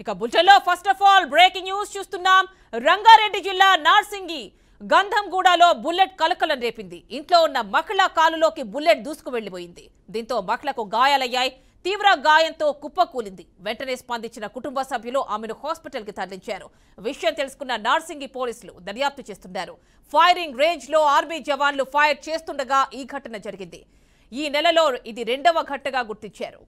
ఇక బులెటిన్లో first of all breaking news చూస్తున్నాం. రంగారెడ్డి జిల్లా నార్సింగి గంధంగూడలో బుల్లెట్ కలకలం రేపింది. ఇంట్లో ఉన్న మహిళ కాలులోకి బుల్లెట్ దూసుకు వెళ్లిపోయింది. దీంతో మహిళకు గాయాలయ్యాయి. తీవ్ర గాయంతో కుప్పకూలింది. వెంటనే స్పందించిన కుటుంబ సభ్యులు ఆమెను హాస్పిటల్ కి తరలించారు. విషయం తెలుసుకున్న నార్సింగి పోలీసులు దర్యాప్తు చేస్తున్నారు. ఫైరింగ్ రేంజ్ లో ఆర్మీ జవాన్లు ఫైర్ చేస్తుండగా ఈ ఘటన జరిగింది. ఈ నెలలో ఇది రెండవ ఘటనగా గుర్తించారు.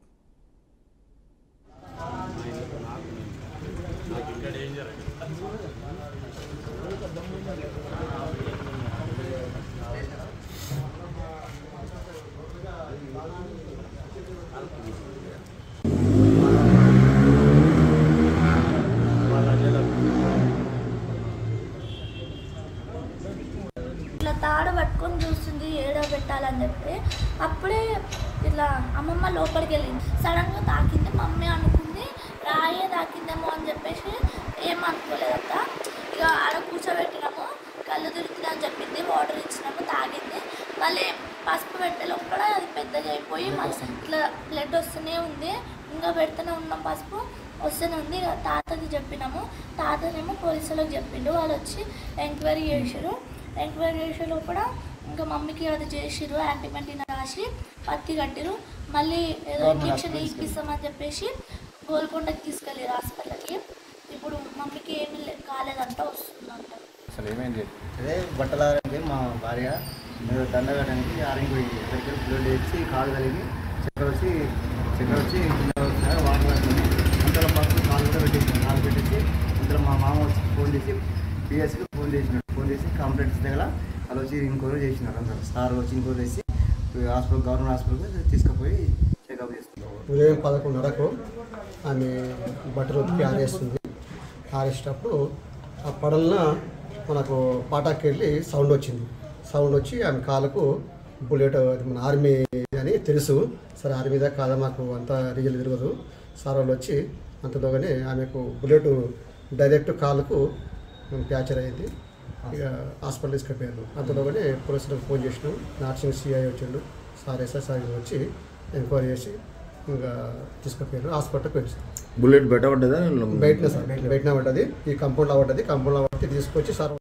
ఇట్లా తాడు పట్టుకొని చూస్తుంది ఏడో పెట్టాలని చెప్పి అప్పుడే ఇట్లా అమ్మమ్మ లోపలికి వెళ్ళింది. సడన్గా తాకింది. మమ్మీ అనుకుంది రాయే తాకిందేమో అని చెప్పేసి ఏమనుకోలేదంట. ఇక ఆడ కూర్చోబెట్టినాము. కళ్ళు తిరుగుతుందని చెప్పింది. వాటర్ ఇచ్చినాము, తాగింది. మళ్ళీ పసుపు పెట్టే లోపల అది పెద్దగా అయిపోయి ఇట్లా బ్లడ్ వస్తూనే ఉంది. ఇంకా పెడుతూనే ఉన్నాం, పసుపు వస్తూనే ఉంది. ఇక తాతకి చెప్పినాము. తాతనేమో పోలీసులకు చెప్పిండు. వాళ్ళు వచ్చి ఎంక్వైరీ చేసారు. ఎంక్వైరీ చేసే లోపల ఇంకా మమ్మీకి అది చేసిరు. యాంటీబయాటిక్ రాసి పత్తి కట్టిరు. మళ్ళీ ఏదో ఇంజక్షన్ ఇప్పిస్తామని చెప్పేసి గోల్కొండకి తీసుకెళ్ళారు హాస్పిటల్కి. ఇప్పుడు మమ్మీకి ఏమీ కాలేదంట, వస్తుందంట. అసలు ఏమైంది? అదే బట్టలానికి మా భార్య మీరు దండగడానికి ఆరింగ్ పోయింది. దగ్గర బ్లడ్ వేసి కాలు కలిగి చక్కెర వచ్చి వాటర్ పడుతుంది. అంతలో పక్కన కాలు కూడా పెట్టేసి కాలు పెట్టేసి ఇంతలో మా మామ వచ్చి ఫోన్ చేసి పిఎస్కి ఫోన్ చేసి కంప్లైంట్స్ దగ్గర వాళ్ళు వచ్చి ఇంకోరు చేసినారు. అందరూ సార్ వచ్చి ఇంకోరు చేసి హాస్పిటల్ గవర్నమెంట్ హాస్పిటల్కి తీసుకుపోయి చెకప్ చేస్తున్నారు. ఉదయం 11:30కు ఆమె బట్టలు ఉతికి ఆరేస్తుంది. ఆరేసేటప్పుడు ఆ పడలన మనకు పాటాకి వెళ్ళి సౌండ్ వచ్చి ఆమె కాలుకు బుల్లెట్, మన ఆర్మీ అని తెలుసు. సరే ఆర్మీదా కాదా మాకు అంత రీజన్ తిరగదు. సార్ వాళ్ళు వచ్చి అంతలోగానే ఆమెకు బుల్లెట్ డైరెక్ట్ కాలుకు ఫ్రాక్చర్ అయింది. ఇక హాస్పిటల్ తీసుకెళ్ళారు. అంతలోగానే పోలీసులకు ఫోన్ చేసినాం. నార్సింగ్ సిఐ వచ్చిండు. సార్ ఎస్ఐ వచ్చి ఎంక్వైరీ చేసి ఇంకా తీసుకుపోయారు. హాస్పిటల్కి వెళ్ళి బుల్లెట్ బయట పడ్డదా? బయటనే సార్, బయటనే పడ్డది. ఈ కంపౌండ్లో పడ్డది. కంపౌండ్లో పట్టి తీసుకొచ్చి సార్